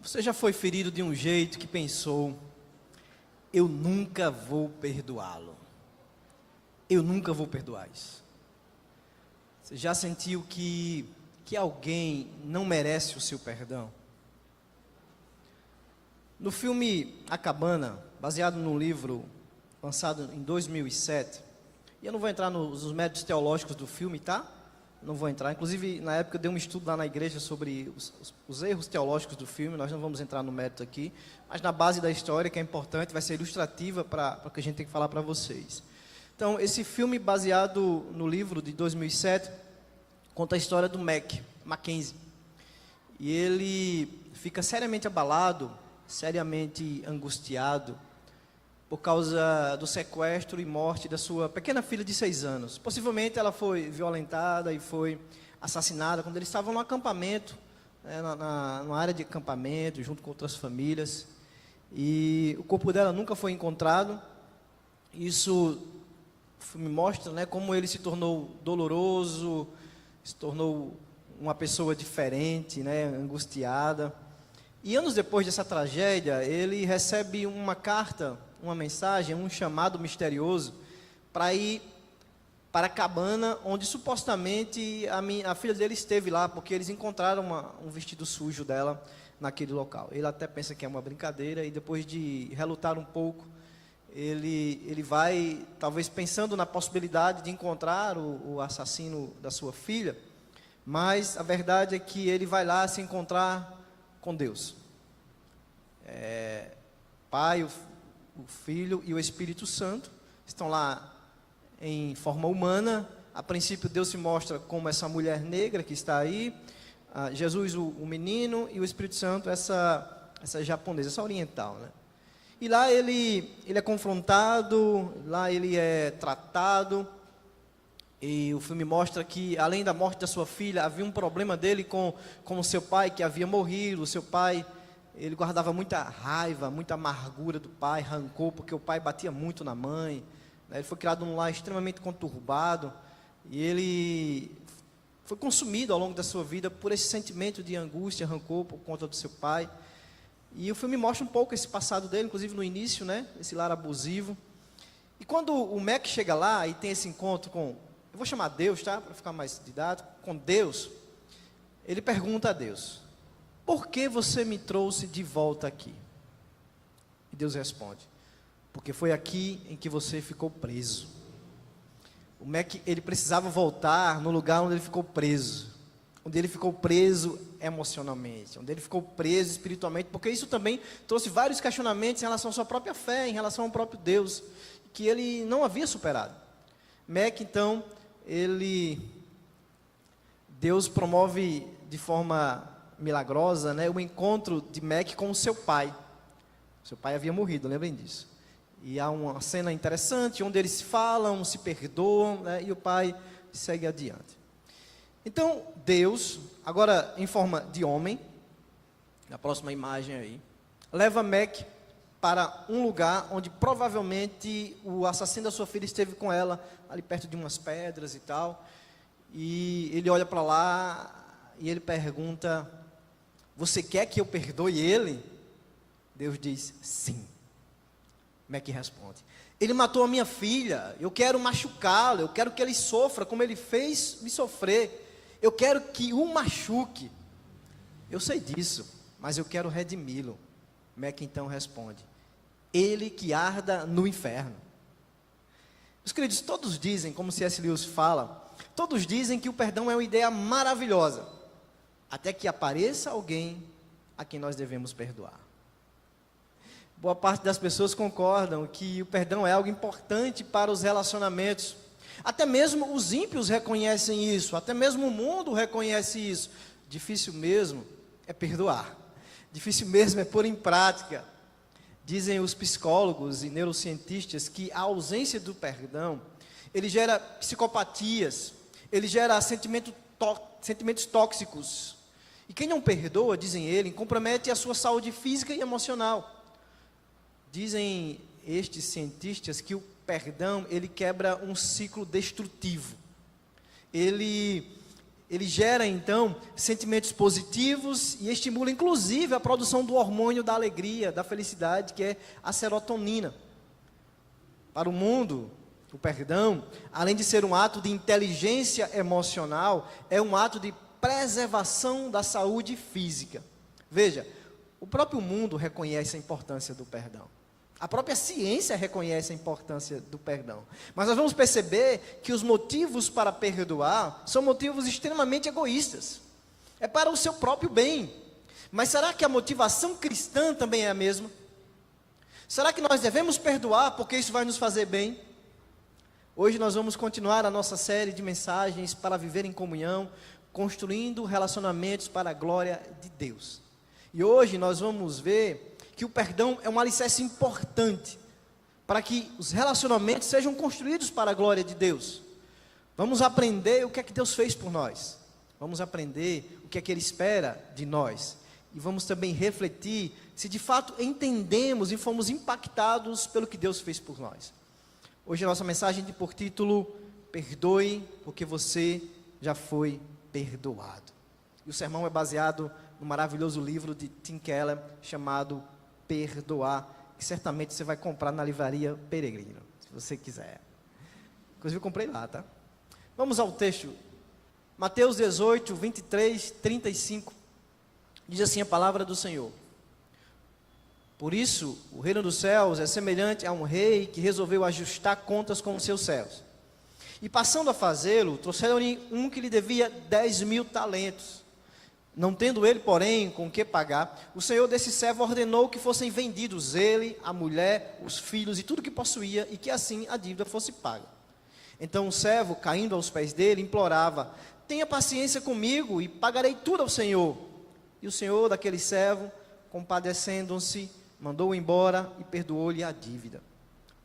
Você já foi ferido de um jeito que pensou: eu nunca vou perdoá-lo. Eu nunca vou perdoar isso. Você já sentiu que alguém não merece o seu perdão? No filme A Cabana, baseado num livro lançado em 2007, e eu não vou entrar nos méritos teológicos do filme, tá? Não vou entrar. Inclusive, na época eu dei um estudo lá na igreja sobre os erros teológicos do filme. Nós não vamos entrar no mérito aqui, mas na base da história, que é importante, vai ser ilustrativa para o que a gente tem que falar para vocês. Então, esse filme, baseado no livro de 2007, conta a história do Mackenzie. E ele fica seriamente abalado, seriamente angustiado, por causa do sequestro e morte da sua pequena filha de 6 anos. Possivelmente ela foi violentada e foi assassinada quando eles estavam no acampamento, numa área de acampamento, junto com outras famílias. E o corpo dela nunca foi encontrado. Isso me mostra, como ele se tornou doloroso, se tornou uma pessoa diferente, angustiada. E anos depois dessa tragédia, ele recebe uma carta, uma mensagem, um chamado misterioso para ir para a cabana onde supostamente a filha dele esteve lá, porque eles encontraram um vestido sujo dela naquele local. Ele até pensa que é uma brincadeira e depois de relutar um pouco, ele vai, talvez pensando na possibilidade de encontrar o assassino da sua filha, mas a verdade é que ele vai lá se encontrar com Deus. Pai, o Filho e o Espírito Santo estão lá em forma humana. A princípio Deus se mostra como essa mulher negra que está aí, Jesus o menino e o Espírito Santo essa japonesa, essa oriental, E lá ele é confrontado, lá ele é tratado, e o filme mostra que além da morte da sua filha, havia um problema dele com o seu pai que havia morrido. O seu pai, ele guardava muita raiva, muita amargura do pai, rancor, porque o pai batia muito na mãe, Ele foi criado num lar extremamente conturbado, e ele foi consumido ao longo da sua vida por esse sentimento de angústia, rancor por conta do seu pai. E o filme mostra um pouco esse passado dele, inclusive no início, esse lar abusivo. E quando o Mac chega lá e tem esse encontro com, eu vou chamar Deus, tá? Para ficar mais didático, com Deus, ele pergunta a Deus: por que você me trouxe de volta aqui? E Deus responde: porque foi aqui em que você ficou preso. O Mac, ele precisava voltar no lugar onde ele ficou preso, onde ele ficou preso emocionalmente, onde ele ficou preso espiritualmente, porque isso também trouxe vários questionamentos em relação à sua própria fé, em relação ao próprio Deus, que ele não havia superado. Mac, então, Deus promove de forma milagrosa, o encontro de Mac com o seu pai. Seu pai havia morrido, lembrem disso. E há uma cena interessante, onde eles falam, se perdoam, e o pai segue adiante. Então, Deus, agora em forma de homem, na próxima imagem aí, leva Mac para um lugar onde provavelmente o assassino da sua filha esteve com ela, ali perto de umas pedras e tal. E ele olha para lá e ele pergunta: você quer que eu perdoe ele? Deus diz: sim. Mac responde: ele matou a minha filha, eu quero machucá-lo, eu quero que ele sofra como ele fez me sofrer, eu quero que o machuque. Eu sei disso, mas eu quero redimi-lo. Mac então responde: ele que arda no inferno. Os queridos, todos dizem, como C.S. Lewis fala, todos dizem que o perdão é uma ideia maravilhosa, até que apareça alguém a quem nós devemos perdoar. Boa parte das pessoas concordam que o perdão é algo importante para os relacionamentos. Até mesmo os ímpios reconhecem isso, até mesmo o mundo reconhece isso. Difícil mesmo é perdoar, difícil mesmo é pôr em prática. Dizem os psicólogos e neurocientistas que a ausência do perdão, ele gera psicopatias, ele gera sentimentos tóxicos. E quem não perdoa, dizem eles, compromete a sua saúde física e emocional. Dizem estes cientistas que o perdão, ele quebra um ciclo destrutivo. Ele ele gera então sentimentos positivos e estimula inclusive a produção do hormônio da alegria, da felicidade, que é a serotonina. Para o mundo, o perdão, além de ser um ato de inteligência emocional, é um ato de preservação da saúde física. Veja, o próprio mundo reconhece a importância do perdão. A própria ciência reconhece a importância do perdão. Mas nós vamos perceber que os motivos para perdoar são motivos extremamente egoístas. É para o seu próprio bem. Mas será que a motivação cristã também é a mesma? Será que nós devemos perdoar porque isso vai nos fazer bem? Hoje nós vamos continuar a nossa série de mensagens para viver em comunhão, construindo relacionamentos para a glória de Deus. E hoje nós vamos ver que o perdão é um alicerce importante para que os relacionamentos sejam construídos para a glória de Deus. Vamos aprender o que é que Deus fez por nós. Vamos aprender o que é que Ele espera de nós. E vamos também refletir se de fato entendemos e fomos impactados pelo que Deus fez por nós. Hoje a nossa mensagem tem por título: Perdoe, porque você já foi perdoado. E o sermão é baseado no maravilhoso livro de Tim Keller chamado Perdoar, que certamente você vai comprar na livraria Peregrino, se você quiser. Inclusive eu comprei lá, tá? Vamos ao texto. Mateus 18, 23, 35. Diz assim a palavra do Senhor: Por isso, o reino dos céus é semelhante a um rei que resolveu ajustar contas com os seus servos. E passando a fazê-lo, trouxeram-lhe um que lhe devia 10.000 talentos. Não tendo ele, porém, com que pagar, o senhor desse servo ordenou que fossem vendidos ele, a mulher, os filhos e tudo que possuía, e que assim a dívida fosse paga. Então o servo, caindo aos pés dele, implorava: Tenha paciência comigo e pagarei tudo ao senhor. E o senhor daquele servo, compadecendo-se, mandou-o embora e perdoou-lhe a dívida.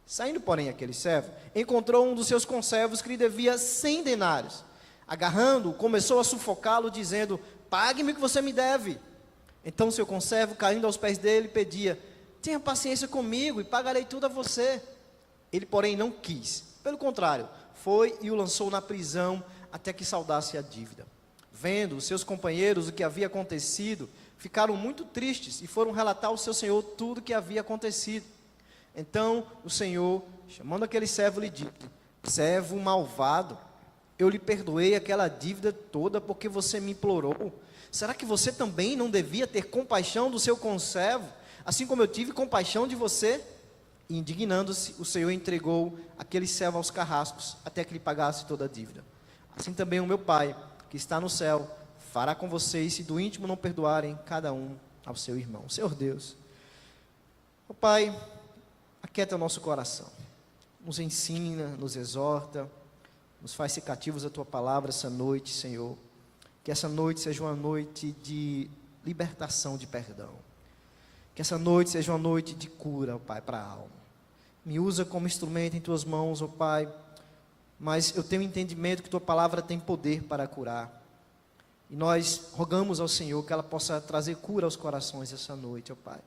Saindo, porém, aquele servo, encontrou um dos seus conservos que lhe devia 100 denários. Agarrando-o, começou a sufocá-lo, dizendo: Pague-me o que você me deve. Então seu conservo, caindo aos pés dele, pedia: Tenha paciência comigo e pagarei tudo a você. Ele, porém, não quis. Pelo contrário, foi e o lançou na prisão até que saudasse a dívida. Vendo os seus companheiros o que havia acontecido, ficaram muito tristes e foram relatar ao seu senhor tudo o que havia acontecido. Então o senhor, chamando aquele servo, lhe disse: Servo malvado, eu lhe perdoei aquela dívida toda porque você me implorou. Será que você também não devia ter compaixão do seu conservo, assim como eu tive compaixão de você? E indignando-se, o Senhor entregou aquele servo aos carrascos, até que lhe pagasse toda a dívida. Assim também o meu Pai, que está no céu, fará com vocês, se do íntimo não perdoarem cada um ao seu irmão. Senhor Deus, ó Pai, aquieta o nosso coração, nos ensina, nos exorta, nos faz ser cativos a Tua palavra essa noite, Senhor. Que essa noite seja uma noite de libertação, de perdão. Que essa noite seja uma noite de cura, ó Pai, para a alma. Me usa como instrumento em Tuas mãos, ó Pai. Mas eu tenho entendimento que Tua palavra tem poder para curar. E nós rogamos ao Senhor que ela possa trazer cura aos corações essa noite, ó Pai.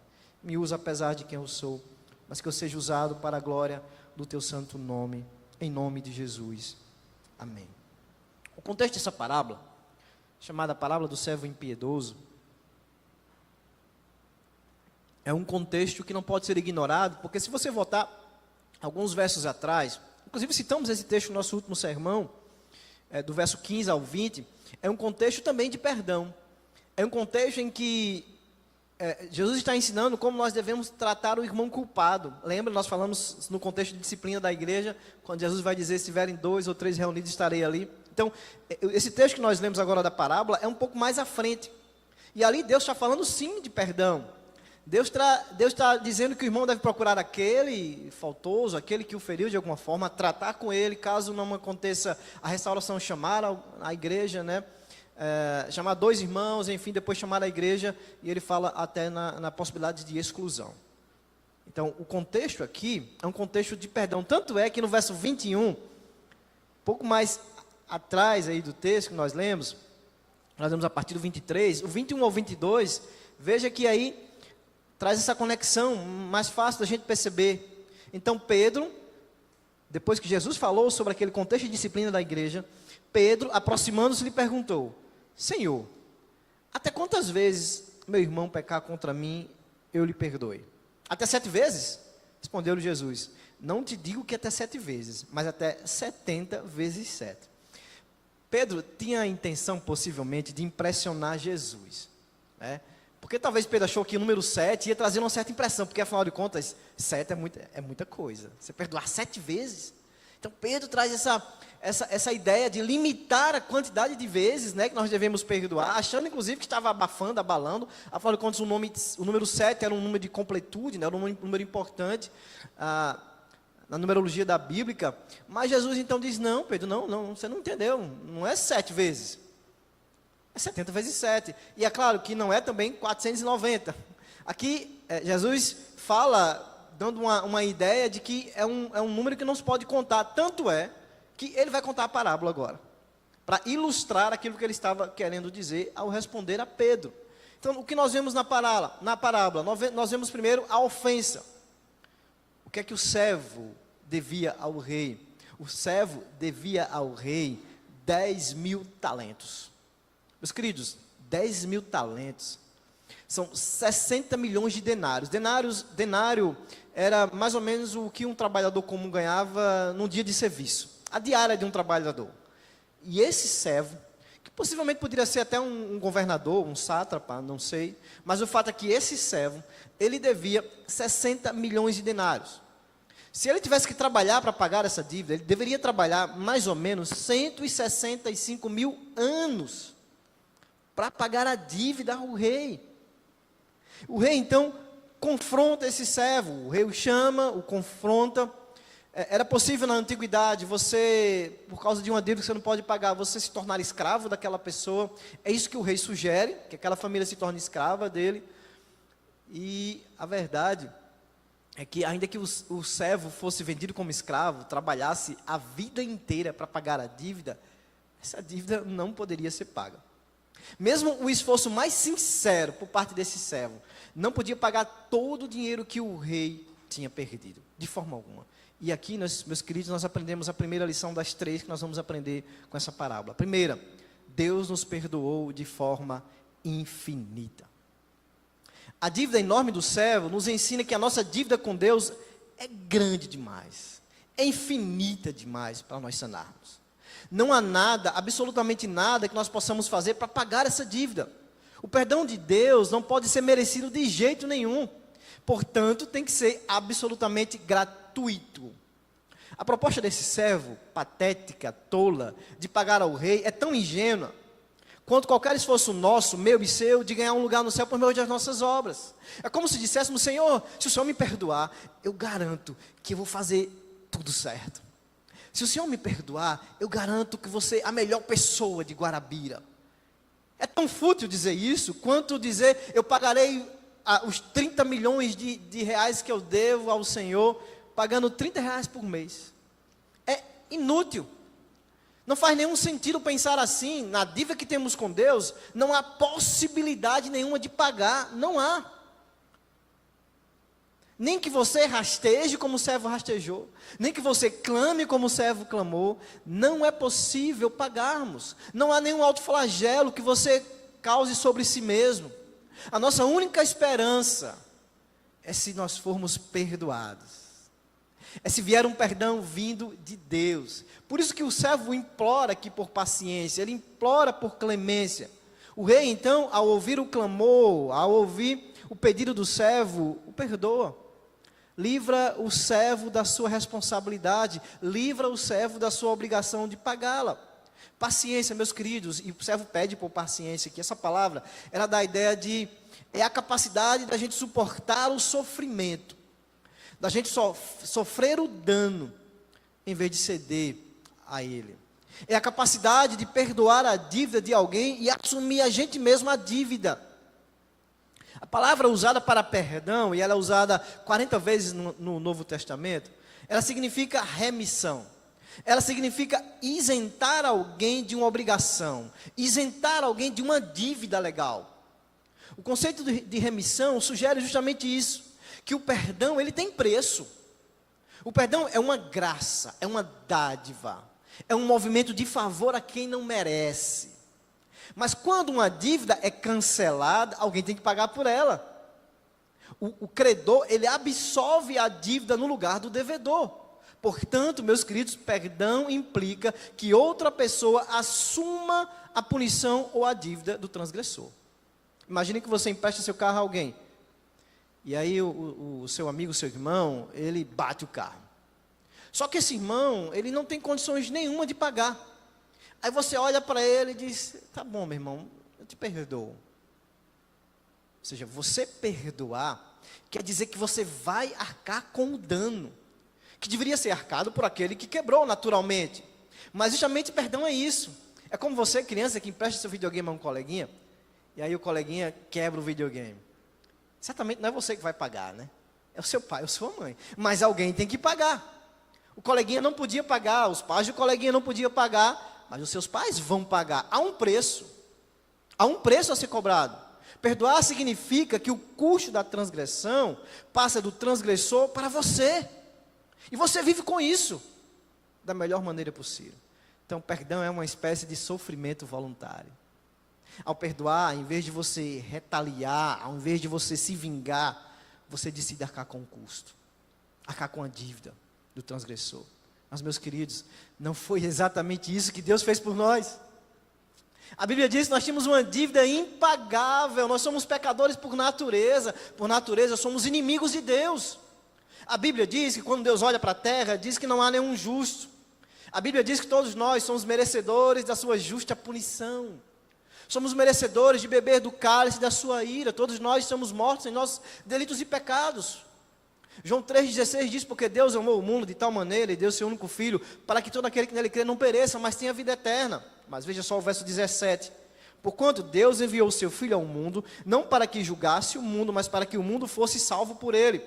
Me usa apesar de quem eu sou, mas que eu seja usado para a glória do Teu santo nome, em nome de Jesus. Amém. O contexto dessa parábola, chamada parábola do servo impiedoso, é um contexto que não pode ser ignorado, porque se você voltar alguns versos atrás, inclusive citamos esse texto no nosso último sermão, do verso 15 ao 20, é um contexto também de perdão. É um contexto em que Jesus está ensinando como nós devemos tratar o irmão culpado. Lembra, nós falamos no contexto de disciplina da igreja, quando Jesus vai dizer: se tiverem 2 ou 3 reunidos, estarei ali. Então, esse texto que nós lemos agora da parábola é um pouco mais à frente. E ali Deus está falando sim de perdão. Deus está dizendo que o irmão deve procurar aquele faltoso, aquele que o feriu de alguma forma, tratar com ele, caso não aconteça a restauração, chamar a igreja, né? Chamar 2 irmãos, enfim, depois chamar a igreja, e ele fala até na possibilidade de exclusão. Então, o contexto aqui é um contexto de perdão. Tanto é que no verso 21, pouco mais atrás aí do texto que nós lemos a partir do 23, o 21 ao 22, veja que aí traz essa conexão mais fácil da gente perceber. Então Pedro, depois que Jesus falou sobre aquele contexto de disciplina da igreja, Pedro, aproximando-se, lhe perguntou: Senhor, até quantas vezes meu irmão pecar contra mim, eu lhe perdoe? Até 7 vezes? Respondeu-lhe Jesus: não te digo que até 7 vezes, mas até 70 vezes 7. Pedro tinha a intenção, possivelmente, de impressionar Jesus, né? Porque talvez Pedro achou que o número 7 ia trazer uma certa impressão, porque afinal de contas, 7 é muita coisa. Você perdoar 7 vezes? Então Pedro traz essa ideia de limitar a quantidade de vezes, né, que nós devemos perdoar, achando inclusive que estava abafando, abalando. Afinal de contas, o número 7 era um número de completude, né, era um número importante na numerologia da Bíblia. Mas Jesus então diz: não, Pedro, não, você não entendeu, não é 7 vezes, é 70 vezes 7. E é claro que não é também 490. Aqui Jesus fala, dando uma ideia de que é um número que não se pode contar. Tanto é que ele vai contar a parábola agora, para ilustrar aquilo que ele estava querendo dizer ao responder a Pedro. Então, o que nós vemos na parábola? Nós vemos primeiro a ofensa. O que é que o servo devia ao rei? O servo devia ao rei 10.000 talentos. Meus queridos, 10.000 talentos são 60 milhões de denários. Denário era mais ou menos o que um trabalhador comum ganhava num dia de serviço, a diária de um trabalhador. E esse servo, que possivelmente poderia ser até um governador, um sátrapa, não sei, mas o fato é que esse servo, ele devia 60 milhões de denários. Se ele tivesse que trabalhar para pagar essa dívida, ele deveria trabalhar mais ou menos 165 mil anos para pagar a dívida ao rei. O rei então confronta esse servo, o rei o chama, o confronta. Era possível na antiguidade você, por causa de uma dívida que você não pode pagar, você se tornar escravo daquela pessoa. É isso que o rei sugere, que aquela família se torne escrava dele. E a verdade é que ainda que o servo fosse vendido como escravo, trabalhasse a vida inteira para pagar a dívida, essa dívida não poderia ser paga. Mesmo o esforço mais sincero por parte desse servo, não podia pagar todo o dinheiro que o rei tinha perdido, de forma alguma. E aqui, meus queridos, nós aprendemos a primeira lição das 3 que nós vamos aprender com essa parábola. Primeira, Deus nos perdoou de forma infinita. A dívida enorme do servo nos ensina que a nossa dívida com Deus é grande demais, é infinita demais para nós sanarmos. Não há nada, absolutamente nada, que nós possamos fazer para pagar essa dívida. O perdão de Deus não pode ser merecido de jeito nenhum. Portanto, tem que ser absolutamente gratuito. A proposta desse servo, patética, tola, de pagar ao rei, é tão ingênua quanto qualquer esforço nosso, meu e seu, de ganhar um lugar no céu por meio das nossas obras. É como se disséssemos: Senhor, se o Senhor me perdoar, eu garanto que eu vou fazer tudo certo. Se o Senhor me perdoar, eu garanto que você é a melhor pessoa de Guarabira. É tão fútil dizer isso, quanto dizer: eu pagarei os 30 milhões de reais que eu devo ao Senhor, pagando 30 reais por mês. É inútil. Não faz nenhum sentido pensar assim. Na dívida que temos com Deus, não há possibilidade nenhuma de pagar. Não há. Nem que você rasteje como o servo rastejou, nem que você clame como o servo clamou, não é possível pagarmos. Não há nenhum autoflagelo que você cause sobre si mesmo. A nossa única esperança é se nós formos perdoados. É se vier um perdão vindo de Deus. Por isso que o servo implora aqui por paciência, ele implora por clemência. O rei então, ao ouvir o clamor, ao ouvir o pedido do servo, o perdoa. Livra o servo da sua responsabilidade, livra o servo da sua obrigação de pagá-la. Paciência, meus queridos, e o servo pede por paciência, que essa palavra, ela dá a ideia de, é a capacidade da gente suportar o sofrimento, da gente sofrer o dano, em vez de ceder a ele. É a capacidade de perdoar a dívida de alguém e assumir a gente mesmo a dívida. A palavra usada para perdão, e ela é usada 40 vezes no Novo Testamento, ela significa remissão. Ela significa isentar alguém de uma obrigação, isentar alguém de uma dívida legal. O conceito de remissão sugere justamente isso, que o perdão, ele tem preço. O perdão é uma graça, é uma dádiva. É um movimento de favor a quem não merece. Mas quando uma dívida é cancelada, alguém tem que pagar por ela. O credor, ele absolve a dívida no lugar do devedor. Portanto, meus queridos, perdão implica que outra pessoa assuma a punição ou a dívida do transgressor. Imagine que você empresta seu carro a alguém. E aí o seu amigo, seu irmão, ele bate o carro. Só que esse irmão, ele não tem condições nenhuma de pagar. Aí você olha para ele e diz, tá bom, meu irmão, eu te perdoo. Ou seja, você perdoar quer dizer que você vai arcar com o dano, que deveria ser arcado por aquele que quebrou naturalmente. Mas justamente perdão é isso. É como você, criança, que empresta seu videogame a um coleguinha, e aí o coleguinha quebra o videogame. Certamente não é você que vai pagar, né? É o seu pai ou sua mãe. Mas alguém tem que pagar. O coleguinha não podia pagar, os pais do coleguinha não podiam pagar, mas os seus pais vão pagar. Há um preço. Há um preço a ser cobrado. Perdoar significa que o custo da transgressão passa do transgressor para você. E você vive com isso da melhor maneira possível. Então, perdão é uma espécie de sofrimento voluntário. Ao perdoar, em vez de você retaliar, ao invés de você se vingar, você decide arcar com o custo, arcar com a dívida do transgressor. Mas, meus queridos, não foi exatamente isso que Deus fez por nós. A Bíblia diz que nós tínhamos uma dívida impagável, nós somos pecadores por natureza somos inimigos de Deus. A Bíblia diz que quando Deus olha para a terra, diz que não há nenhum justo. A Bíblia diz que todos nós somos merecedores da sua justa punição. Somos merecedores de beber do cálice da sua ira. Todos nós somos mortos em nossos delitos e pecados. João 3,16 diz, porque Deus amou o mundo de tal maneira, e deu seu único Filho, para que todo aquele que nele crê não pereça, mas tenha vida eterna. Mas veja só o verso 17. Porquanto Deus enviou o seu Filho ao mundo, não para que julgasse o mundo, mas para que o mundo fosse salvo por ele.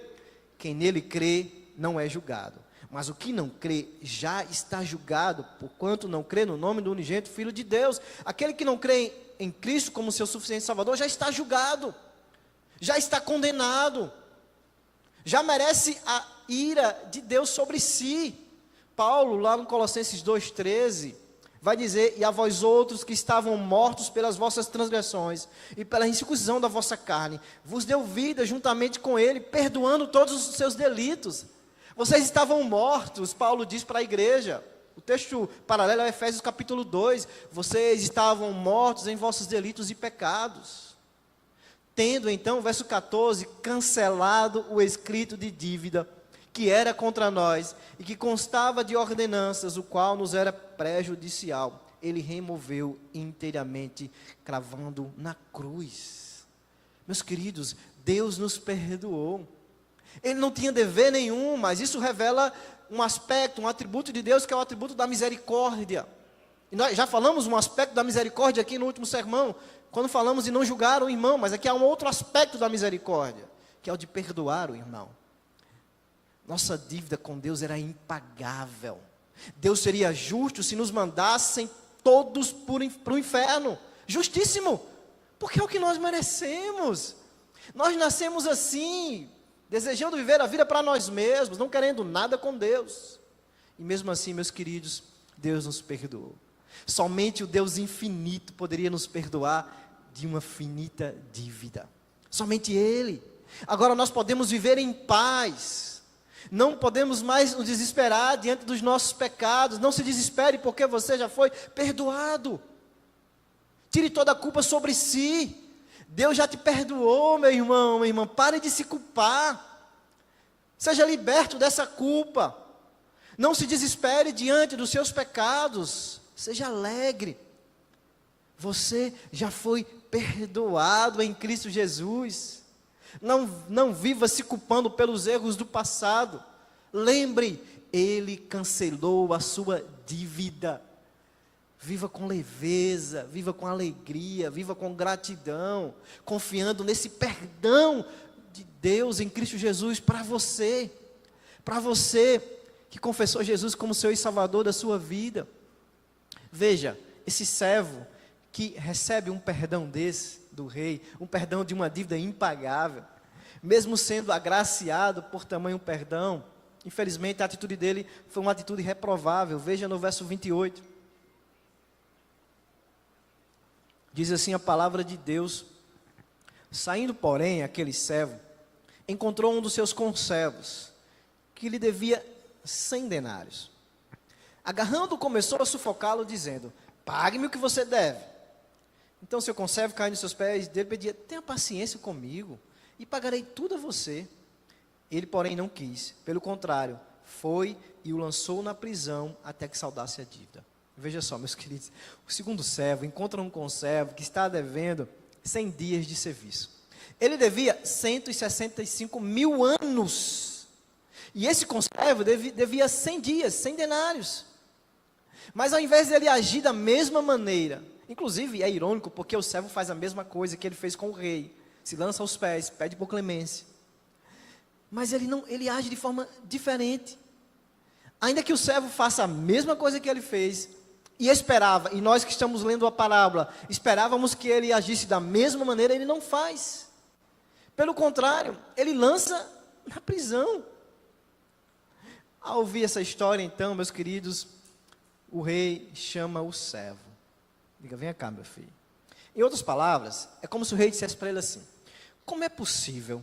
Quem nele crê não é julgado. Mas o que não crê já está julgado, porquanto não crê no nome do unigênito Filho de Deus. Aquele que não crê em Cristo como seu suficiente Salvador já está julgado, já está condenado, já merece a ira de Deus sobre si. Paulo, lá no Colossenses 2,13, vai dizer, e a vós outros que estavam mortos pelas vossas transgressões e pela incircuncisão da vossa carne, vos deu vida juntamente com ele, perdoando todos os seus delitos. Vocês estavam mortos, Paulo diz para a igreja. O texto paralelo é Efésios capítulo 2. Vocês estavam mortos em vossos delitos e pecados. Tendo então, verso 14, cancelado o escrito de dívida que era contra nós e que constava de ordenanças, o qual nos era prejudicial. Ele removeu inteiramente, cravando na cruz. Meus queridos, Deus nos perdoou. Ele não tinha dever nenhum, mas isso revela um aspecto, um atributo de Deus, que é o atributo da misericórdia. E nós já falamos um aspecto da misericórdia aqui no último sermão, quando falamos de não julgar o irmão, mas aqui há um outro aspecto da misericórdia, que é o de perdoar o irmão. Nossa dívida com Deus era impagável. Deus seria justo se nos mandassem todos para o inferno. Justíssimo, porque é o que nós merecemos. Nós nascemos assim, desejando viver a vida para nós mesmos, não querendo nada com Deus. E mesmo assim, meus queridos, Deus nos perdoou. Somente o Deus infinito poderia nos perdoar de uma finita dívida. Somente Ele. Agora nós podemos viver em paz. Não podemos mais nos desesperar diante dos nossos pecados. Não se desespere porque você já foi perdoado. Tire toda a culpa sobre si. Deus já te perdoou, meu irmão, minha irmã. Pare de se culpar. Seja liberto dessa culpa. Não se desespere diante dos seus pecados. Seja alegre. Você já foi perdoado em Cristo Jesus. Não viva se culpando pelos erros do passado. Lembre, Ele cancelou a sua dívida. Viva com leveza, viva com alegria, viva com gratidão, confiando nesse perdão de Deus em Cristo Jesus para você que confessou Jesus como Senhor e Salvador da sua vida. Veja, esse servo que recebe um perdão desse do rei, um perdão de uma dívida impagável, mesmo sendo agraciado por tamanho perdão, Infelizmente, a atitude dele foi uma atitude reprovável. Veja no verso 28. Diz assim a palavra de Deus: saindo, porém, aquele servo, encontrou um dos seus conservos, que lhe devia 100 denários. Agarrando-o, começou a sufocá-lo, dizendo: pague-me o que você deve. Então seu conservo, caindo nos seus pés, dele pedia: tenha paciência comigo, e pagarei tudo a você. Ele, porém, não quis. Pelo contrário, foi e o lançou na prisão até que saldasse a dívida. Veja só, meus queridos, o segundo servo encontra um conservo que está devendo 100 dias de serviço. Ele devia 165 mil anos. E esse conservo devia 100 dias, 100 denários. Mas ao invés de ele agir da mesma maneira, inclusive é irônico porque o servo faz a mesma coisa que ele fez com o rei. Se lança aos pés, pede por clemência. Mas ele age de forma diferente. Ainda que o servo faça a mesma coisa que ele fez, e esperava, e nós que estamos lendo a parábola, esperávamos que ele agisse da mesma maneira, ele não faz. Pelo contrário, ele lança na prisão. Ao ouvir essa história, então, meus queridos, o rei chama o servo. Diga: vem cá, meu filho. Em outras palavras, é como se o rei dissesse para ele assim: como é possível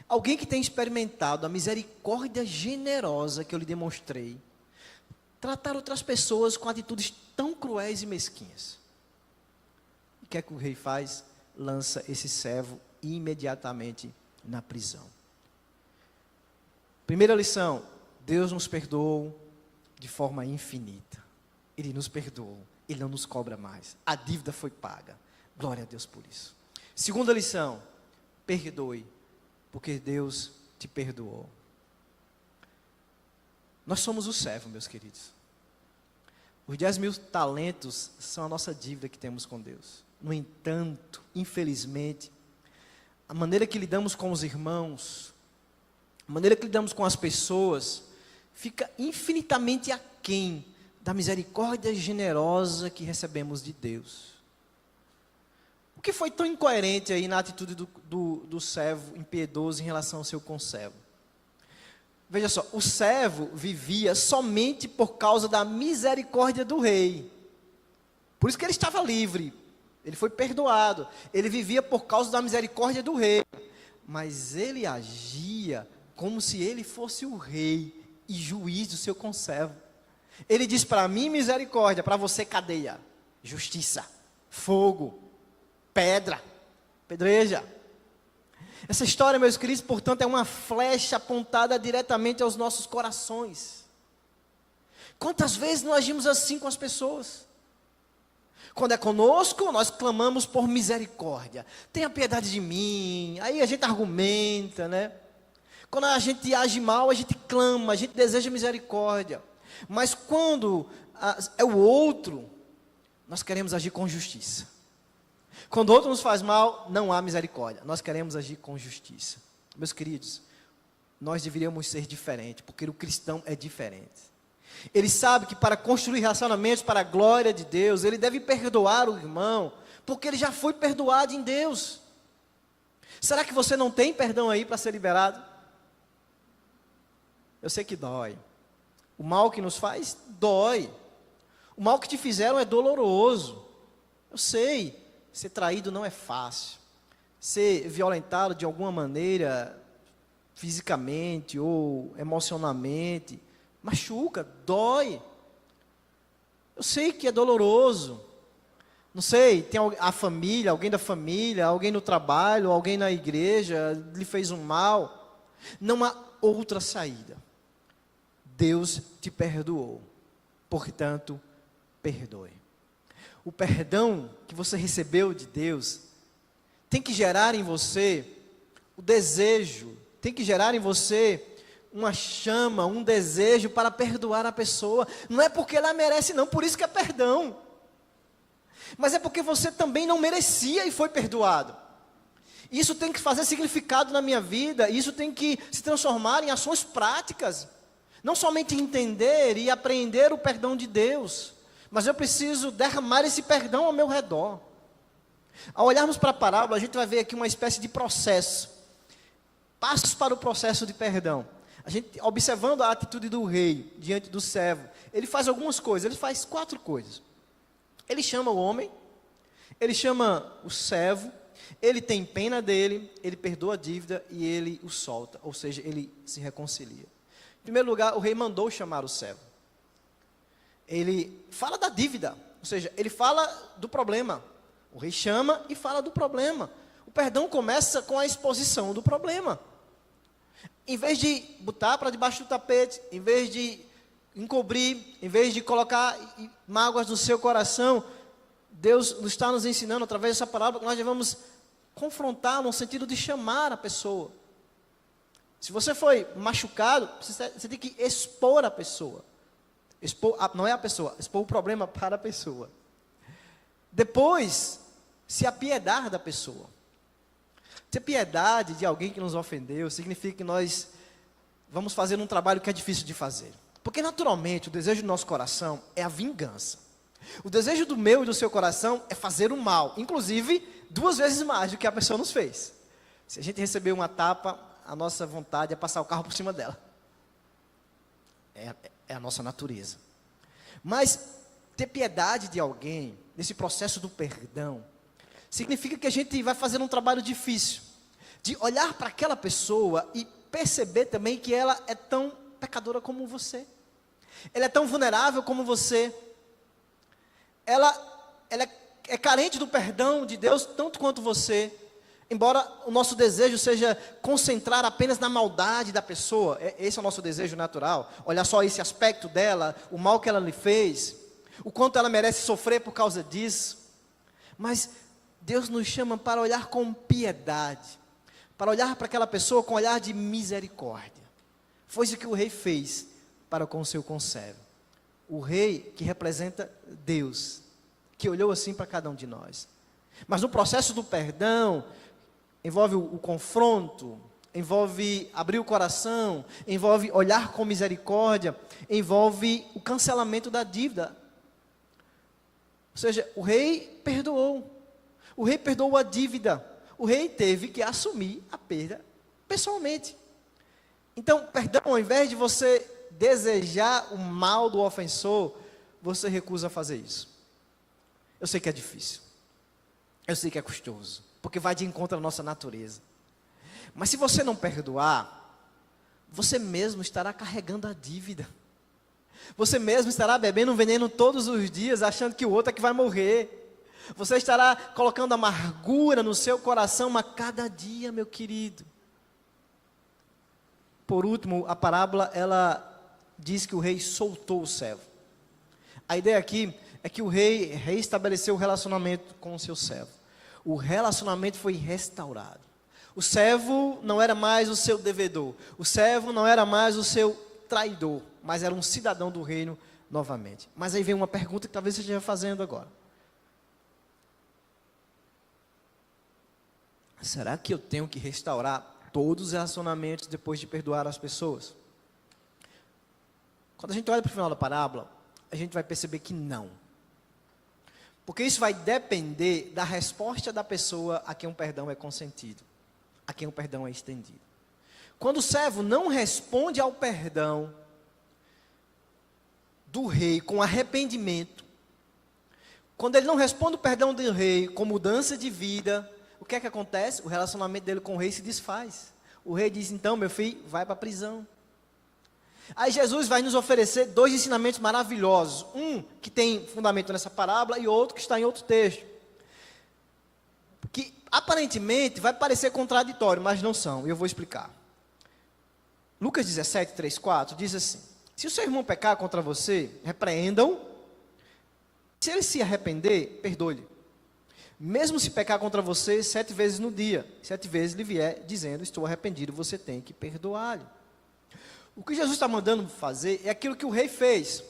alguém que tem experimentado a misericórdia generosa que eu lhe demonstrei, tratar outras pessoas com atitudes tão cruéis e mesquinhas? O que é que o rei faz? Lança esse servo imediatamente na prisão. Primeira lição: Deus nos perdoou de forma infinita. Ele nos perdoou, Ele não nos cobra mais. A dívida foi paga. Glória a Deus por isso. Segunda lição: perdoe, porque Deus te perdoou. Nós somos o servo, meus queridos. Os 10.000 talentos são a nossa dívida que temos com Deus. No entanto, infelizmente, a maneira que lidamos com os irmãos, a maneira que lidamos com as pessoas, fica infinitamente aquém da misericórdia generosa que recebemos de Deus. O que foi tão incoerente aí na atitude do servo impiedoso em relação ao seu conservo? Veja só, o servo vivia somente por causa da misericórdia do rei. Por isso que ele estava livre, ele foi perdoado. Ele vivia por causa da misericórdia do rei. Mas ele agia como se ele fosse o rei e juiz do seu conservo. Ele diz: para mim misericórdia, para você cadeia, justiça, fogo, pedra, pedreja. Essa história, meus queridos, portanto, é uma flecha apontada diretamente aos nossos corações. Quantas vezes nós agimos assim com as pessoas? Quando é conosco, nós clamamos por misericórdia. Tenha piedade de mim. Aí a gente argumenta, né? Quando a gente age mal, a gente clama, a gente deseja misericórdia. Mas quando é o outro, nós queremos agir com justiça. Quando o outro nos faz mal, não há misericórdia. Nós queremos agir com justiça. Meus queridos, nós deveríamos ser diferentes, porque o cristão é diferente. Ele sabe que para construir relacionamentos para a glória de Deus, ele deve perdoar o irmão, porque ele já foi perdoado em Deus. Será que você não tem perdão aí para ser liberado? Eu sei que dói. O mal que nos faz, dói. O mal que te fizeram é doloroso. Eu sei, ser traído não é fácil. Ser violentado de alguma maneira, fisicamente ou emocionalmente, machuca, dói. Eu sei que é doloroso. Não sei, tem a família, alguém da família, alguém no trabalho, alguém na igreja, lhe fez um mal. Não há outra saída. Deus te perdoou, portanto, perdoe. O perdão que você recebeu de Deus tem que gerar em você o desejo, tem que gerar em você uma chama, um desejo para perdoar a pessoa. Não é porque ela merece não, por isso que é perdão. Mas é porque você também não merecia e foi perdoado. Isso tem que fazer significado na minha vida, isso tem que se transformar em ações práticas. Não somente entender e apreender o perdão de Deus, mas eu preciso derramar esse perdão ao meu redor. Ao olharmos para a parábola, a gente vai ver aqui uma espécie de processo. Passos para o processo de perdão. a gente observando a atitude do rei diante do servo, ele faz algumas coisas, ele faz 4 coisas. Ele chama o homem, ele chama o servo, ele tem pena dele, ele perdoa a dívida e ele o solta, ou seja, ele se reconcilia. Em primeiro lugar, o rei mandou chamar o servo. Ele fala da dívida, ou seja, ele fala do problema. O rei chama e fala do problema. O perdão começa com a exposição do problema. Em vez de botar para debaixo do tapete, em vez de encobrir, em vez de colocar mágoas no seu coração, Deus está nos ensinando através dessa palavra que nós devemos confrontar no sentido de chamar a pessoa. Se você foi machucado, você tem que expor a pessoa. Não é a pessoa, expor o problema para a pessoa. Depois, se apiedar da pessoa. Ter piedade de alguém que nos ofendeu significa que nós vamos fazer um trabalho que é difícil de fazer. Porque naturalmente o desejo do nosso coração é a vingança. O desejo do meu e do seu coração é fazer o mal, inclusive 2 vezes mais do que a pessoa nos fez. Se a gente receber uma tapa, a nossa vontade é passar o carro por cima dela. É a nossa natureza. Mas ter piedade de alguém, nesse processo do perdão, significa que a gente vai fazer um trabalho difícil, de olhar para aquela pessoa e perceber também que ela é tão pecadora como você. Ela é tão vulnerável como você. Ela é carente do perdão de Deus tanto quanto você. Embora o nosso desejo seja concentrar apenas na maldade da pessoa, esse é o nosso desejo natural, olhar só esse aspecto dela, o mal que ela lhe fez, o quanto ela merece sofrer por causa disso. Mas Deus nos chama para olhar com piedade, para olhar para aquela pessoa com olhar de misericórdia. Foi isso que o rei fez para com o seu conservo. O rei que representa Deus, que olhou assim para cada um de nós. Mas no processo do perdão, envolve o confronto, envolve abrir o coração, envolve olhar com misericórdia, envolve o cancelamento da dívida. Ou seja, o rei perdoou. O rei perdoou a dívida. O rei teve que assumir a perda pessoalmente. Então, perdão, ao invés de você desejar o mal do ofensor, você recusa fazer isso. Eu sei que é difícil. Eu sei que é custoso, porque vai de encontro à nossa natureza. Mas se você não perdoar, você mesmo estará carregando a dívida. Você mesmo estará bebendo um veneno todos os dias, achando que o outro é que vai morrer. Você estará colocando amargura no seu coração a cada dia, meu querido. Por último, a parábola, ela diz que o rei soltou o servo. A ideia aqui é que o rei reestabeleceu o relacionamento com o seu servo. O relacionamento foi restaurado. O servo não era mais o seu devedor. O servo não era mais o seu traidor, mas era um cidadão do reino novamente. Mas aí vem uma pergunta que talvez você esteja fazendo agora. Será que eu tenho que restaurar todos os relacionamentos depois de perdoar as pessoas? Quando a gente olha para o final da parábola, a gente vai perceber que não. Porque isso vai depender da resposta da pessoa a quem o perdão é consentido, a quem o perdão é estendido. Quando o servo não responde ao perdão do rei com arrependimento, quando ele não responde o perdão do rei com mudança de vida, o que é que acontece? O relacionamento dele com o rei se desfaz. O rei diz, então, meu filho, vai para a prisão. Aí Jesus vai nos oferecer 2 ensinamentos maravilhosos. Um que tem fundamento nessa parábola e outro que está em outro texto. Que aparentemente vai parecer contraditório, mas não são. E eu vou explicar. Lucas 17, 3, 4 diz assim: se o seu irmão pecar contra você, repreenda-o. Se ele se arrepender, perdoe-lhe. Mesmo se pecar contra você 7 vezes no dia, 7 vezes lhe vier dizendo, estou arrependido, você tem que perdoar-lhe. O que Jesus está mandando fazer é aquilo que o rei fez.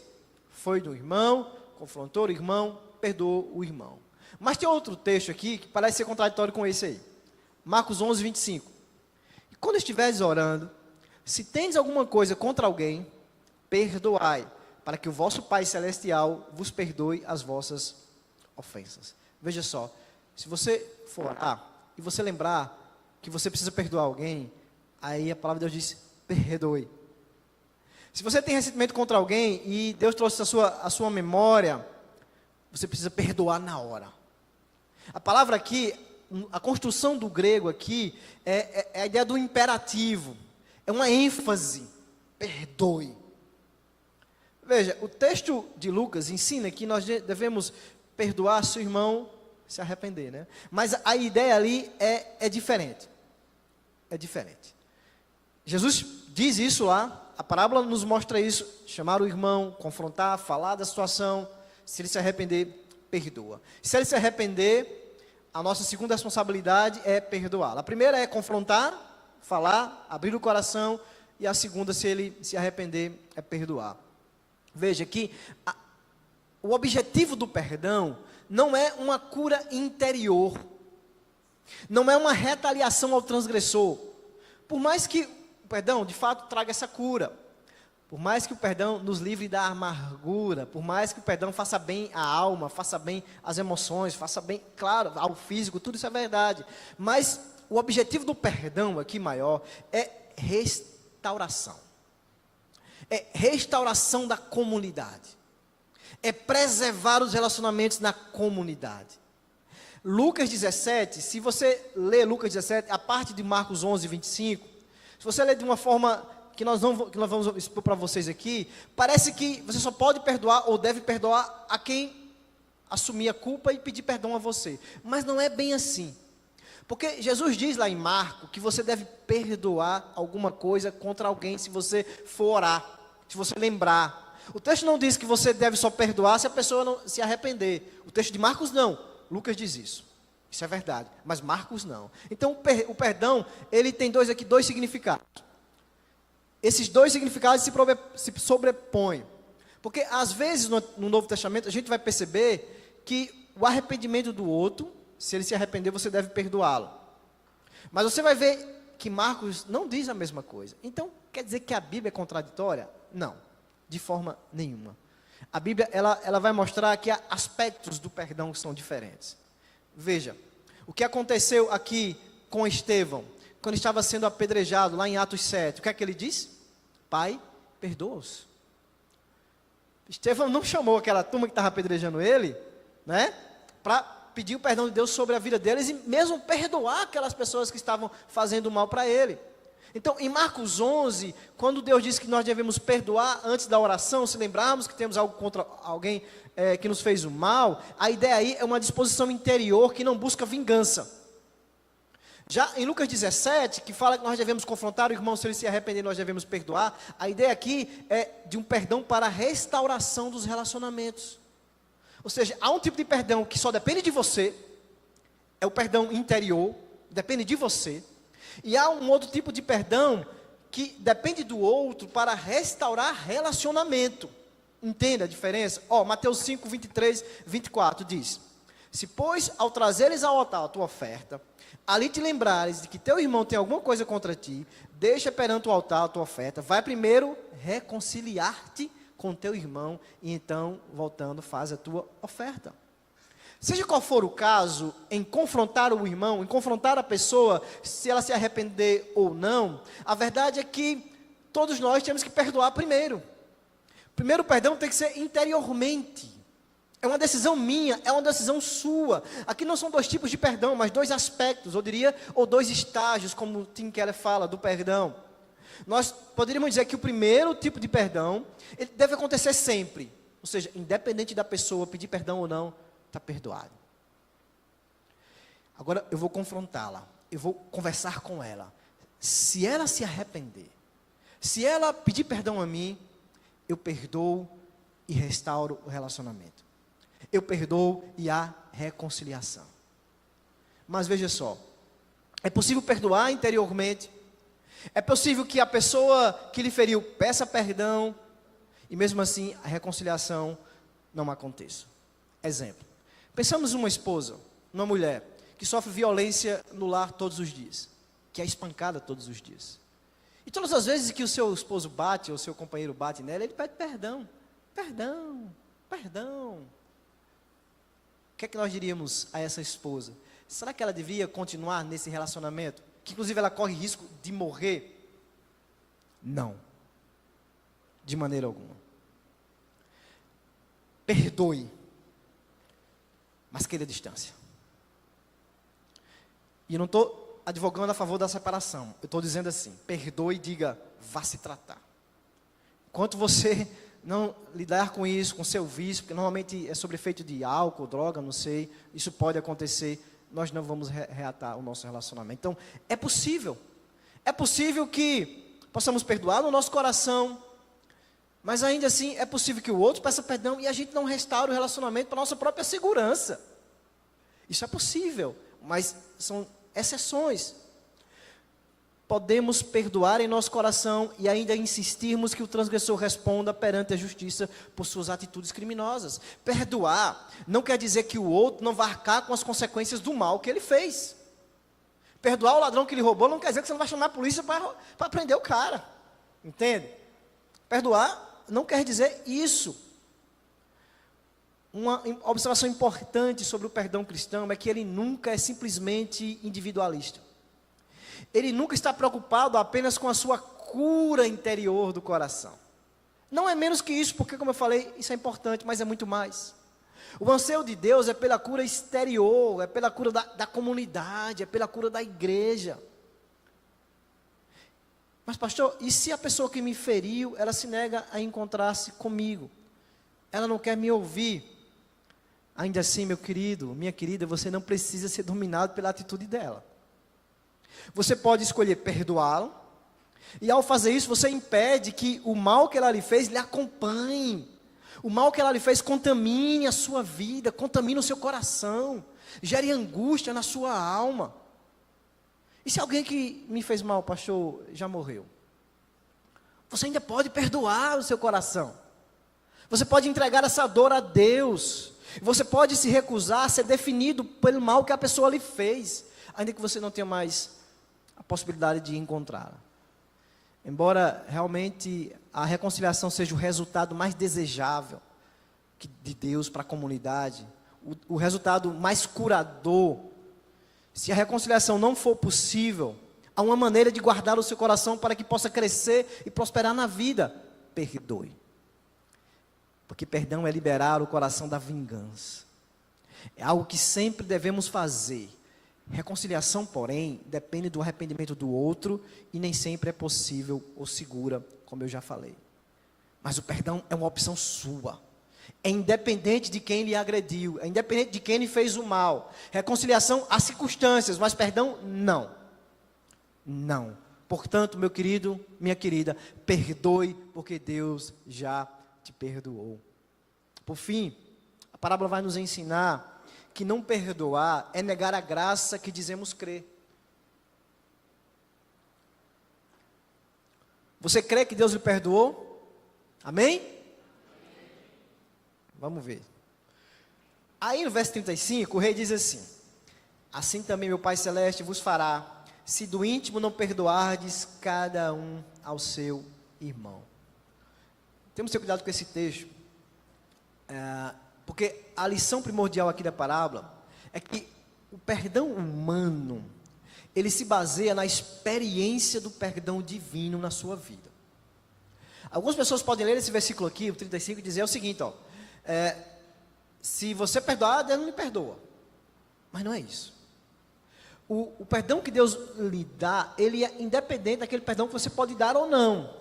Foi no irmão, confrontou o irmão, perdoou o irmão. Mas tem outro texto aqui que parece ser contraditório com esse aí. Marcos 11, 25. E quando estiveres orando, se tendes alguma coisa contra alguém, perdoai, para que o vosso Pai Celestial vos perdoe as vossas ofensas. Veja só, se você for orar e você lembrar que você precisa perdoar alguém, aí a palavra de Deus diz, perdoe. Se você tem ressentimento contra alguém e Deus trouxe a sua memória, você precisa perdoar na hora. A palavra aqui, a construção do grego aqui, é a ideia do imperativo. É uma ênfase. Perdoe. Veja, o texto de Lucas ensina que nós devemos perdoar se o irmão se arrepender, né? Mas a ideia ali é diferente. É diferente. Jesus diz isso lá, a parábola nos mostra isso, chamar o irmão, confrontar, falar da situação, se ele se arrepender, perdoa. Se ele se arrepender, a nossa segunda responsabilidade é perdoá-lo. A primeira é confrontar, falar, abrir o coração, e a segunda, se ele se arrepender, é perdoar. Veja que o objetivo do perdão não é uma cura interior, não é uma retaliação ao transgressor. Por mais que o perdão, de fato, traga essa cura, por mais que o perdão nos livre da amargura, por mais que o perdão faça bem à alma, faça bem às emoções, faça bem, claro, ao físico, tudo isso é verdade. Mas o objetivo do perdão aqui maior é restauração. É restauração da comunidade. É preservar os relacionamentos na comunidade. Lucas 17, se você ler Lucas 17, a parte de Marcos 11, 25, se você ler de uma forma que nós vamos expor para vocês aqui, parece que você só pode perdoar ou deve perdoar a quem assumir a culpa e pedir perdão a você. Mas não é bem assim. Porque Jesus diz lá em Marcos que você deve perdoar alguma coisa contra alguém se você for orar, se você lembrar. O texto não diz que você deve só perdoar se a pessoa não se arrepender. O texto de Marcos não. Lucas diz isso. Isso é verdade. Mas Marcos não. Então o perdão, ele tem dois significados. Esses dois significados se sobrepõem. Porque às vezes no Novo Testamento a gente vai perceber que o arrependimento do outro, se ele se arrepender, você deve perdoá-lo. Mas você vai ver que Marcos não diz a mesma coisa. Então, quer dizer que a Bíblia é contraditória? Não, de forma nenhuma. A Bíblia ela vai mostrar que há aspectos do perdão que são diferentes. Veja, o que aconteceu aqui com Estevão, quando estava sendo apedrejado, lá em Atos 7, o que é que ele disse? Pai, perdoa-os. Estevão não chamou aquela turma que estava apedrejando ele, né, para pedir o perdão de Deus sobre a vida deles e mesmo perdoar aquelas pessoas que estavam fazendo mal para ele. Então, em Marcos 11, quando Deus diz que nós devemos perdoar antes da oração, se lembrarmos que temos algo contra alguém que nos fez o mal, a ideia aí é uma disposição interior que não busca vingança. Já em Lucas 17, que fala que nós devemos confrontar o irmão, se ele se arrepender, nós devemos perdoar, a ideia aqui é de um perdão para a restauração dos relacionamentos. Ou seja, há um tipo de perdão que só depende de você, é o perdão interior, depende de você. E há um outro tipo de perdão que depende do outro para restaurar relacionamento. Entenda a diferença? Mateus 5, 23, 24 diz: se, pois, ao trazeres ao altar a tua oferta, ali te lembrares de que teu irmão tem alguma coisa contra ti, deixa perante o altar a tua oferta, vai primeiro reconciliar-te com teu irmão, e então, voltando, faz a tua oferta. Seja qual for o caso, em confrontar o irmão, em confrontar a pessoa, se ela se arrepender ou não, a verdade é que todos nós temos que perdoar primeiro. Primeiro, o perdão tem que ser interiormente. É uma decisão minha, é uma decisão sua. Aqui não são dois tipos de perdão, mas dois aspectos, eu diria, ou dois estágios, como o Tim Keller fala, do perdão. Nós poderíamos dizer que o primeiro tipo de perdão, ele deve acontecer sempre. Ou seja, independente da pessoa pedir perdão ou não, está perdoado. Agora eu vou confrontá-la, eu vou conversar com ela. Se ela se arrepender, se ela pedir perdão a mim, eu perdoo e restauro o relacionamento. Eu perdoo e há reconciliação. Mas veja só, é possível perdoar interiormente, é possível que a pessoa que lhe feriu peça perdão, e mesmo assim a reconciliação não aconteça. Exemplo, pensamos numa esposa, numa mulher, que sofre violência no lar todos os dias, que é espancada todos os dias. E todas as vezes que o seu esposo bate, ou seu companheiro bate nela, ele pede perdão. Perdão, perdão. O que é que nós diríamos a essa esposa? Será que ela devia continuar nesse relacionamento? Que inclusive ela corre risco de morrer? Não. de maneira alguma. Perdoe, mas queira distância. E eu não estou advogando a favor da separação. Eu estou dizendo assim, perdoe e diga, vá se tratar. Enquanto você não lidar com isso, com seu vício, porque normalmente é sobre efeito de álcool, droga, não sei, isso pode acontecer, nós não vamos reatar o nosso relacionamento. Então, é possível que possamos perdoar no nosso coração, mas ainda assim é possível que o outro peça perdão e a gente não restaure o relacionamento para a nossa própria segurança. Isso é possível, mas são exceções. Podemos perdoar em nosso coração e ainda insistirmos que o transgressor responda perante a justiça por suas atitudes criminosas. Perdoar não quer dizer que o outro não vai arcar com as consequências do mal que ele fez. Perdoar o ladrão que lhe roubou não quer dizer que você não vai chamar a polícia para prender o cara. Entende? Perdoar não quer dizer isso. Uma observação importante sobre o perdão cristão é que ele nunca é simplesmente individualista. Ele nunca está preocupado apenas com a sua cura interior do coração. Não é menos que isso, porque como eu falei, isso é importante, mas é muito mais. O anseio de Deus é pela cura exterior, é pela cura da comunidade, é pela cura da igreja. Mas pastor, e se a pessoa que me feriu, ela se nega a encontrar-se comigo? Ela não quer me ouvir. Ainda assim, meu querido, minha querida, você não precisa ser dominado pela atitude dela. Você pode escolher perdoá-lo, e ao fazer isso, você impede que o mal que ela lhe fez lhe acompanhe. O mal que ela lhe fez contamine a sua vida, contamine o seu coração, gere angústia na sua alma. E se alguém que me fez mal, pastor, já morreu? Você ainda pode perdoar o seu coração. Você pode entregar essa dor a Deus. Você pode se recusar a ser definido pelo mal que a pessoa lhe fez, ainda que você não tenha mais a possibilidade de encontrá-la. Embora realmente a reconciliação seja o resultado mais desejável de Deus para a comunidade, o resultado mais curador, se a reconciliação não for possível, há uma maneira de guardar o seu coração para que possa crescer e prosperar na vida. Perdoe. Porque perdão é liberar o coração da vingança. É algo que sempre devemos fazer. Reconciliação, porém, depende do arrependimento do outro e nem sempre é possível ou segura, como eu já falei. Mas o perdão é uma opção sua. É independente de quem lhe agrediu, é independente de quem lhe fez o mal. Reconciliação há circunstâncias, mas perdão não. Não. Portanto, meu querido, minha querida, perdoe porque Deus já te perdoou. Por fim, a parábola vai nos ensinar que não perdoar é negar a graça que dizemos crer. Você crê que Deus lhe perdoou? Amém? Vamos ver. Aí no verso 35, o rei diz assim: assim também meu Pai Celeste vos fará, se do íntimo não perdoardes cada um ao seu irmão. Temos que ter cuidado com esse texto, porque a lição primordial aqui da parábola é que o perdão humano, ele se baseia na experiência do perdão divino na sua vida. Algumas pessoas podem ler esse versículo aqui, o 35, e dizer o seguinte, se você perdoar, Deus não lhe perdoa. Mas não é isso. O perdão que Deus lhe dá, ele é independente daquele perdão que você pode dar ou não.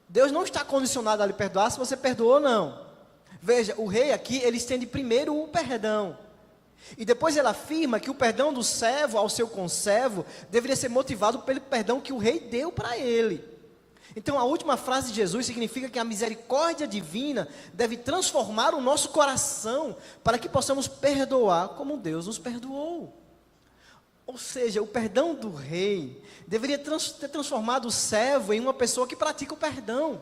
Deus não está condicionado a lhe perdoar se você perdoou ou não. Veja, o rei aqui, ele estende primeiro o perdão. E depois ele afirma que o perdão do servo ao seu conservo deveria ser motivado pelo perdão que o rei deu para ele. Então a última frase de Jesus significa que a misericórdia divina deve transformar o nosso coração para que possamos perdoar como Deus nos perdoou. Ou seja, o perdão do rei deveria ter transformado o servo em uma pessoa que pratica o perdão.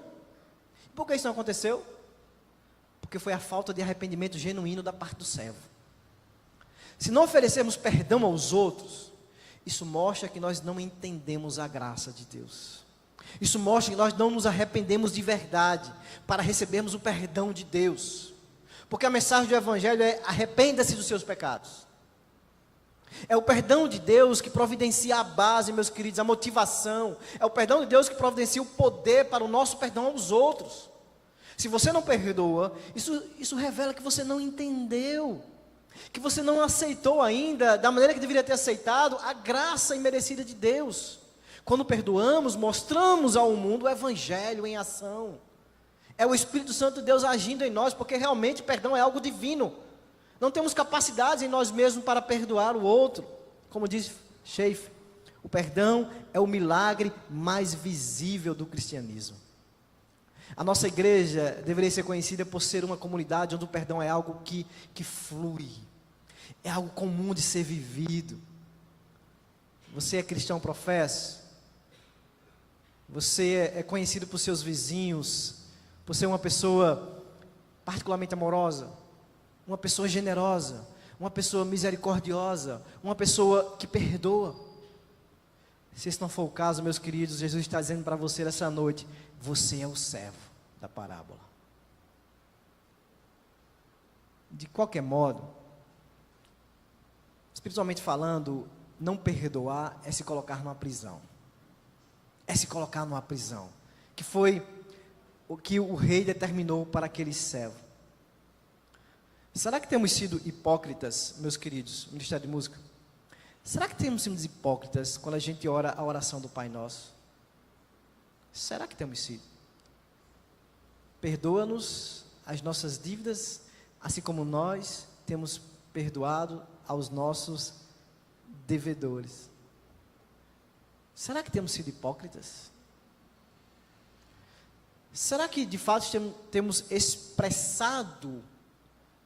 Por que isso não aconteceu? Porque foi a falta de arrependimento genuíno da parte do servo. Se não oferecermos perdão aos outros, isso mostra que nós não entendemos a graça de Deus. Isso mostra que nós não nos arrependemos de verdade para recebermos o perdão de Deus. Porque a mensagem do Evangelho é: arrependa-se dos seus pecados. É o perdão de Deus que providencia a base, meus queridos, a motivação. É o perdão de Deus que providencia o poder para o nosso perdão aos outros. Se você não perdoa, isso revela que você não entendeu, que você não aceitou ainda, da maneira que deveria ter aceitado, a graça imerecida de Deus. Quando perdoamos, mostramos ao mundo o Evangelho em ação. É o Espírito Santo de Deus agindo em nós, porque realmente perdão é algo divino. Não temos capacidades em nós mesmos para perdoar o outro. Como diz Schaeffer, o perdão é o milagre mais visível do cristianismo. A nossa igreja deveria ser conhecida por ser uma comunidade onde o perdão é algo que flui. É algo comum de ser vivido. Você é cristão professo? Você é conhecido por seus vizinhos, por ser uma pessoa particularmente amorosa, uma pessoa generosa, uma pessoa misericordiosa, uma pessoa que perdoa. Se esse não for o caso, meus queridos, Jesus está dizendo para você nessa noite: você é o servo da parábola. De qualquer modo, espiritualmente falando, não perdoar é se colocar numa prisão. É se colocar numa prisão, que foi o que o rei determinou para aquele servo. Será que temos sido hipócritas, meus queridos, Ministério de Música? Será que temos sido hipócritas quando a gente ora a oração do Pai Nosso? Será que temos sido? Perdoa-nos as nossas dívidas, assim como nós temos perdoado aos nossos devedores. Será que temos sido hipócritas? Será que de fato temos expressado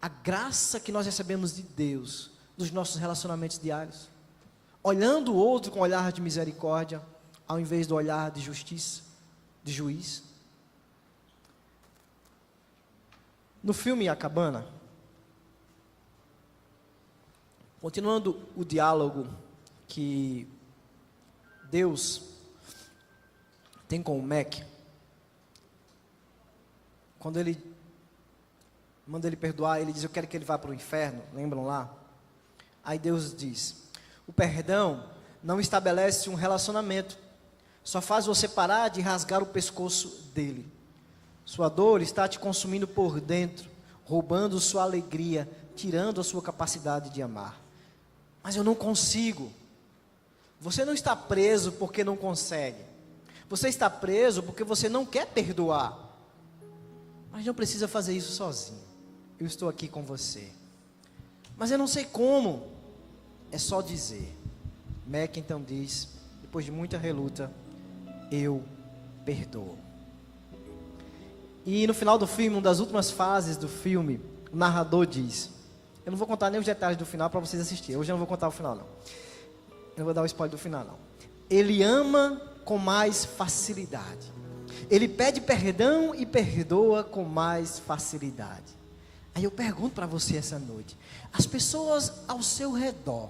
a graça que nós recebemos de Deus nos nossos relacionamentos diários? Olhando o outro com olhar de misericórdia, ao invés do olhar de justiça, de juiz? No filme A Cabana, continuando o diálogo que Deus tem com o Mac, quando ele manda ele perdoar, ele diz: eu quero que ele vá para o inferno, lembram lá? Aí Deus diz: o perdão não estabelece um relacionamento, só faz você parar de rasgar o pescoço dele. Sua dor está te consumindo por dentro, roubando sua alegria, tirando a sua capacidade de amar. Mas eu não consigo. Você não está preso porque não consegue. Você está preso porque você não quer perdoar. Mas não precisa fazer isso sozinho. Eu estou aqui com você. Mas eu não sei como. É só dizer. Mac então diz, depois de muita reluta: eu perdoo. E no final do filme, uma das últimas fases do filme, o narrador diz: eu não vou contar nem os detalhes do final para vocês assistirem. Hoje eu não vou contar o final não. Eu não vou dar o spoiler do final não. Ele ama com mais facilidade. Ele pede perdão e perdoa com mais facilidade. Aí eu pergunto para você essa noite: as pessoas ao seu redor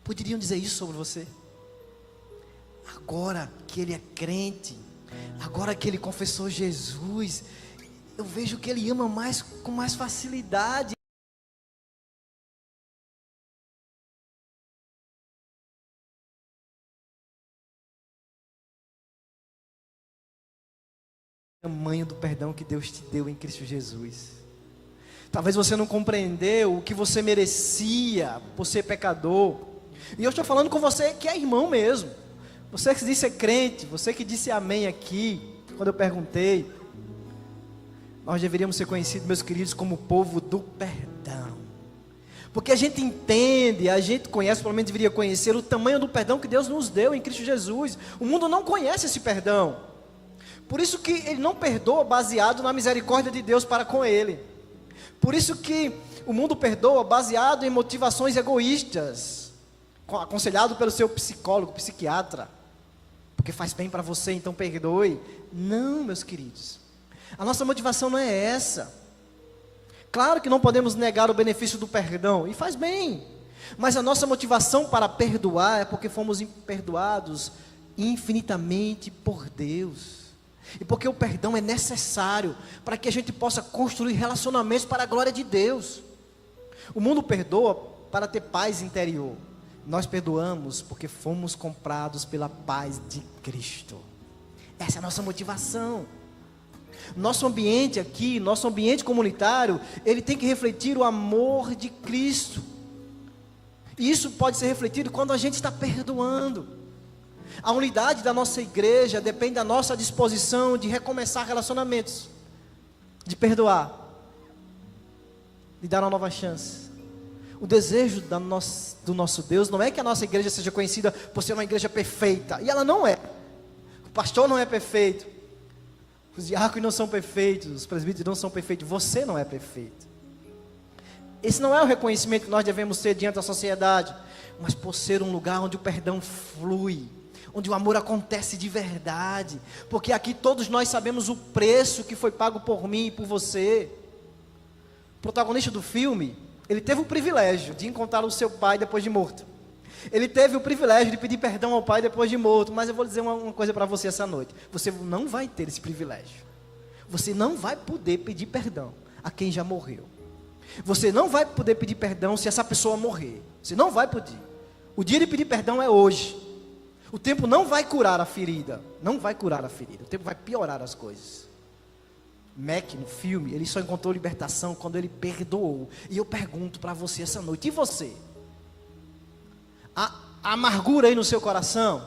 poderiam dizer isso sobre você? Agora que ele é crente, agora que ele confessou Jesus, eu vejo que ele ama com mais facilidade. O tamanho do perdão que Deus te deu em Cristo Jesus. Talvez você não compreendeu o que você merecia por ser pecador. E eu estou falando com você que é irmão mesmo. Você que disse ser crente, você que disse amém aqui, quando eu perguntei. Nós deveríamos ser conhecidos, meus queridos, como o povo do perdão. Porque a gente entende, a gente conhece, pelo menos deveria conhecer o tamanho do perdão que Deus nos deu em Cristo Jesus. O mundo não conhece esse perdão. Por isso que ele não perdoa baseado na misericórdia de Deus para com ele. Por isso que o mundo perdoa baseado em motivações egoístas, aconselhado pelo seu psicólogo, psiquiatra, porque faz bem para você, então perdoe. Não, meus queridos, a nossa motivação não é essa. Claro que não podemos negar o benefício do perdão, e faz bem, mas a nossa motivação para perdoar é porque fomos perdoados infinitamente por Deus. E porque o perdão é necessário para que a gente possa construir relacionamentos para a glória de Deus. O mundo perdoa para ter paz interior. Nós perdoamos porque fomos comprados pela paz de Cristo. Essa é a nossa motivação. Nosso ambiente aqui, nosso ambiente comunitário, ele tem que refletir o amor de Cristo. E isso pode ser refletido quando a gente está perdoando. A unidade da nossa igreja depende da nossa disposição de recomeçar relacionamentos, de perdoar, de dar uma nova chance. O desejo do nosso Deus não é que a nossa igreja seja conhecida por ser uma igreja perfeita, e ela não é. O pastor não é perfeito, os diáconos não são perfeitos, os presbíteros não são perfeitos, você não é perfeito. Esse não é o reconhecimento que nós devemos ter diante da sociedade, mas por ser um lugar onde o perdão flui, onde o amor acontece de verdade, porque aqui todos nós sabemos o preço que foi pago por mim e por você. O protagonista do filme, ele teve o privilégio de encontrar o seu pai depois de morto. Ele teve o privilégio de pedir perdão ao pai depois de morto. Mas eu vou dizer uma coisa para você essa noite: você não vai ter esse privilégio. Você não vai poder pedir perdão a quem já morreu. Você não vai poder pedir perdão se essa pessoa morrer. Você não vai poder. O dia de pedir perdão é hoje. O tempo não vai curar a ferida. Não vai curar a ferida. O tempo vai piorar as coisas. Mac, no filme, ele só encontrou libertação quando ele perdoou. E eu pergunto para você essa noite: e você? Há amargura aí no seu coração?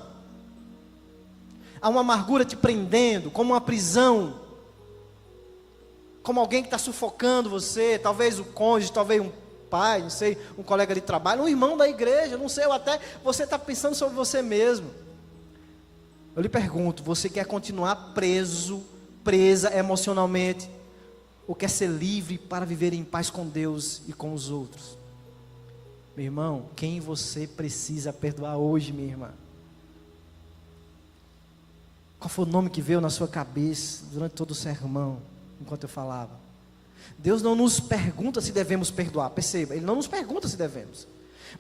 Há uma amargura te prendendo, como uma prisão, como alguém que está sufocando você, talvez o cônjuge, talvez um pai, não sei, um colega de trabalho, um irmão da igreja, não sei, ou até você está pensando sobre você mesmo. Eu lhe pergunto: você quer continuar presa emocionalmente, ou quer ser livre para viver em paz com Deus e com os outros? Meu irmão, quem você precisa perdoar hoje, minha irmã? Qual foi o nome que veio na sua cabeça durante todo o sermão, enquanto eu falava? Deus não nos pergunta se devemos perdoar, perceba, Ele não nos pergunta se devemos,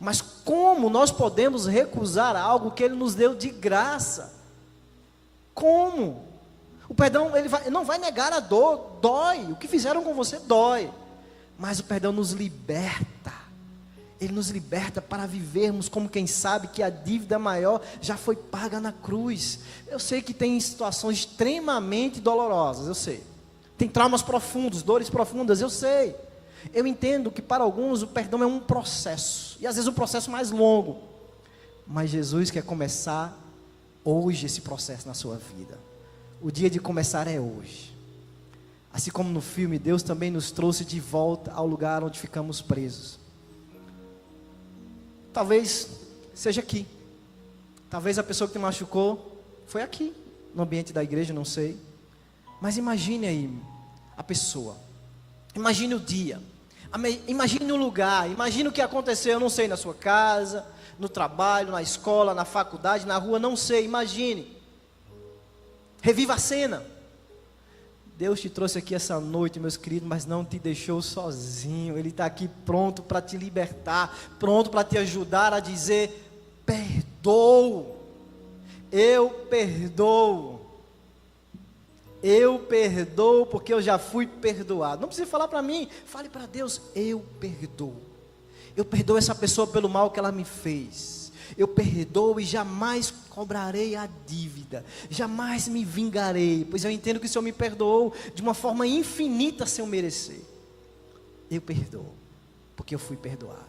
mas como nós podemos recusar algo que Ele nos deu de graça? Como? O perdão, não vai negar a dor, dói, o que fizeram com você dói, mas o perdão nos liberta. Ele nos liberta para vivermos como quem sabe que a dívida maior já foi paga na cruz. Eu sei que tem situações extremamente dolorosas, eu sei. Tem traumas profundos, dores profundas, eu sei. Eu entendo que para alguns o perdão é um processo, e às vezes um processo mais longo. Mas Jesus quer começar hoje esse processo na sua vida. O dia de começar é hoje. Assim como no filme, Deus também nos trouxe de volta ao lugar onde ficamos presos. Talvez seja aqui. Talvez a pessoa que te machucou foi aqui, no ambiente da igreja, não sei. Mas imagine aí a pessoa. Imagine o dia. Imagine o lugar. Imagine o que aconteceu, eu não sei, na sua casa, no trabalho, na escola, na faculdade, na rua, não sei. Imagine. Reviva a cena. Deus te trouxe aqui essa noite, meus queridos, mas não te deixou sozinho. Ele está aqui pronto para te libertar, pronto para te ajudar a dizer: perdoo, eu perdoo, porque eu já fui perdoado. Não precisa falar para mim, fale para Deus: eu perdoo essa pessoa pelo mal que ela me fez. Eu perdoo e jamais cobrarei a dívida, jamais me vingarei, pois eu entendo que o Senhor me perdoou de uma forma infinita sem eu merecer. Eu perdoo, porque eu fui perdoado.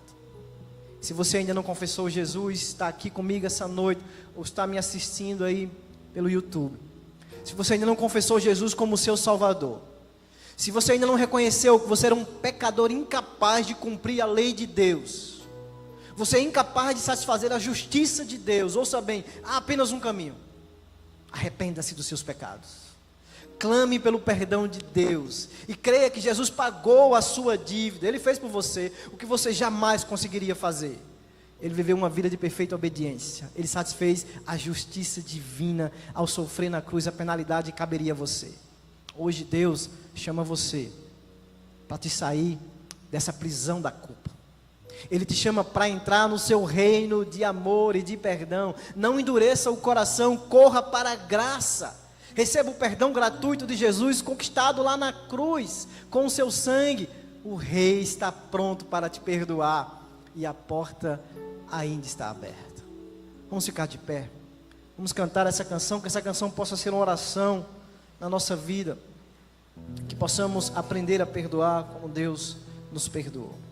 Se você ainda não confessou Jesus, está aqui comigo essa noite, ou está me assistindo aí pelo YouTube. Se você ainda não confessou Jesus como seu Salvador, se você ainda não reconheceu que você era um pecador incapaz de cumprir a lei de Deus, você é incapaz de satisfazer a justiça de Deus, ouça bem, há apenas um caminho: arrependa-se dos seus pecados, clame pelo perdão de Deus, e creia que Jesus pagou a sua dívida. Ele fez por você o que você jamais conseguiria fazer. Ele viveu uma vida de perfeita obediência, ele satisfez a justiça divina, ao sofrer na cruz a penalidade que caberia a você. Hoje Deus chama você para te sair dessa prisão da culpa. Ele te chama para entrar no seu reino de amor e de perdão. Não endureça o coração, corra para a graça. Receba o perdão gratuito de Jesus, conquistado lá na cruz, com o seu sangue. O Rei está pronto para te perdoar, e a porta ainda está aberta. Vamos ficar de pé. Vamos cantar essa canção, que essa canção possa ser uma oração na nossa vida, que possamos aprender a perdoar como Deus nos perdoou.